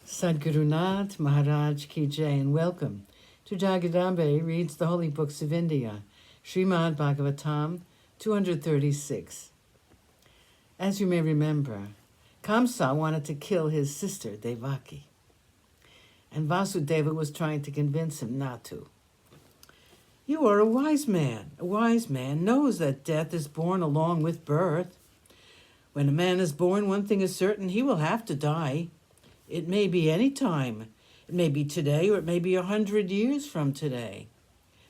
Sadguru Nath Maharaj Ki Jai, and welcome to Jagadambe Reads the Holy Books of India, ShrimadBhagavatam236. As you may remember, Kamsa wanted to kill his sister Devaki, and Vasudeva was trying to convince him not to. You are a wise man. A wise man knows that death is born along with birth. When a man is born, one thing is certain, he will have to die. It may be any time. It may be today, or it may be 100 years from today.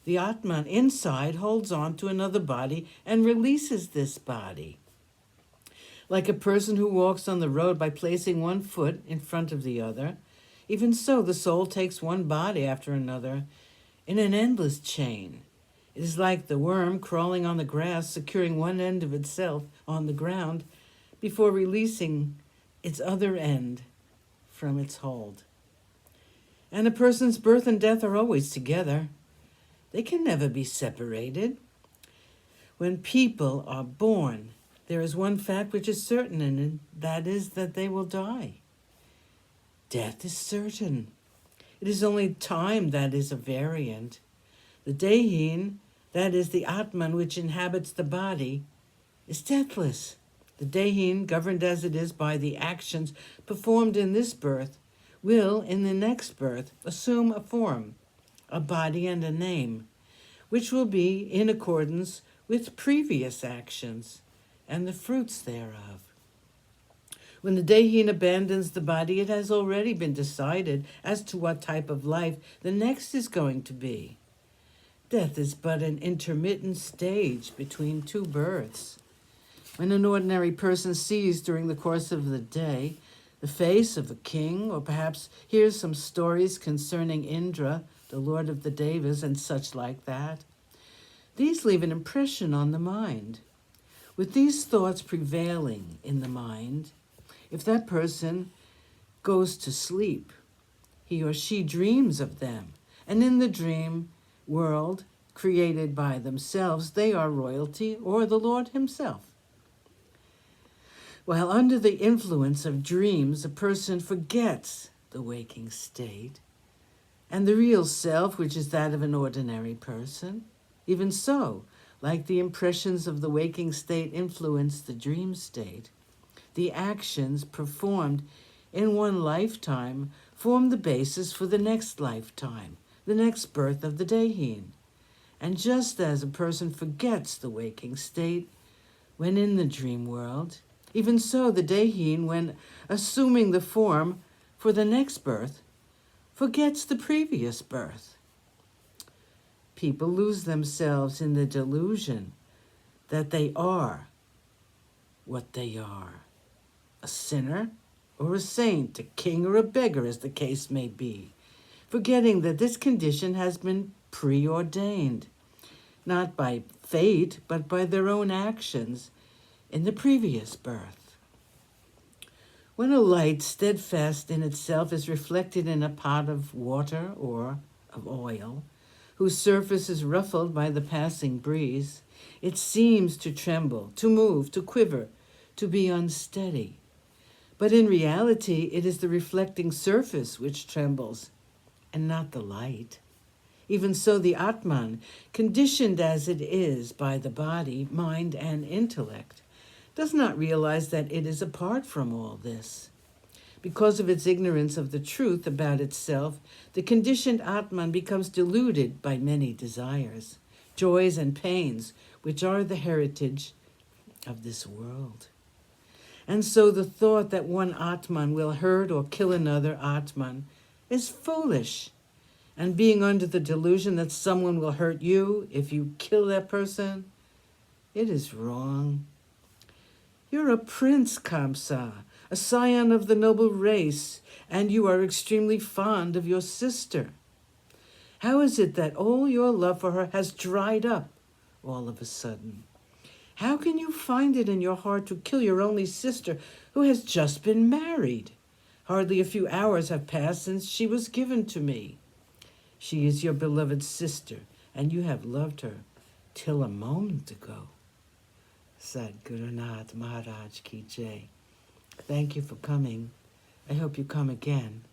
The Atman inside holds on to another body and releases this body. Like a person who walks on the road by placing one foot in front of the other, even so the soul takes one body after another in an endless chain. It is like the worm crawling on the grass, securing one end of itself on the ground before releasing its other end from its hold. And a person's birth and death are always together. They can never be separated. When people are born, there is one fact which is certain, and that is that they will die. Death is certain. It is only time that is a variant. The Dehin, that is the Atman which inhabits the body, is deathless. The Dehin, governed as it is by the actions performed in this birth, will, in the next birth, assume a form, a body and a name, which will be in accordance with previous actions and the fruits thereof. When the Dehin abandons the body, it has already been decided as to what type of life the next is going to be. Death is but an intermittent stage between two births. When an ordinary person sees during the course of the day the face of a king, or perhaps hears some stories concerning Indra, the lord of the Devas, and such like that, these leave an impression on the mind. With these thoughts prevailing in the mind, if that person goes to sleep, he or she dreams of them, and in the dream world created by themselves, they are royalty or the Lord himself. While under the influence of dreams, a person forgets the waking state and the real self, which is that of an ordinary person. Even so, like the impressions of the waking state influence the dream state, the actions performed in one lifetime form the basis for the next lifetime, the next birth of the Dehin. And just as a person forgets the waking state when in the dream world, even so the Dehin, when assuming the form for the next birth, forgets the previous birth. People lose themselves in the delusion that they are what they are, a sinner or a saint, a king or a beggar, as the case may be, forgetting that this condition has been preordained, not by fate, but by their own actions in the previous birth. When a light steadfast in itself is reflected in a pot of water or of oil, whose surface is ruffled by the passing breeze, it seems to tremble, to move, to quiver, to be unsteady. But in reality, it is the reflecting surface which trembles, and not the light. Even so, the Atman, conditioned as it is by the body, mind, and intellect, does not realize that it is apart from all this. Because of its ignorance of the truth about itself, the conditioned Atman becomes deluded by many desires, joys, and pains, which are the heritage of this world. And so the thought that one Atman will hurt or kill another Atman is foolish. And being under the delusion that someone will hurt you if you kill that person, it is wrong. You're a prince, Kamsa, a scion of the noble race, and you are extremely fond of your sister. How is it that all your love for her has dried up all of a sudden? How can you find it in your heart to kill your only sister who has just been married? Hardly a few hours have passed since she was given to me. She is your beloved sister, and you have loved her till a moment ago. Sadguru Nath Maharaj Ki Jai. Thank you for coming. I hope you come again.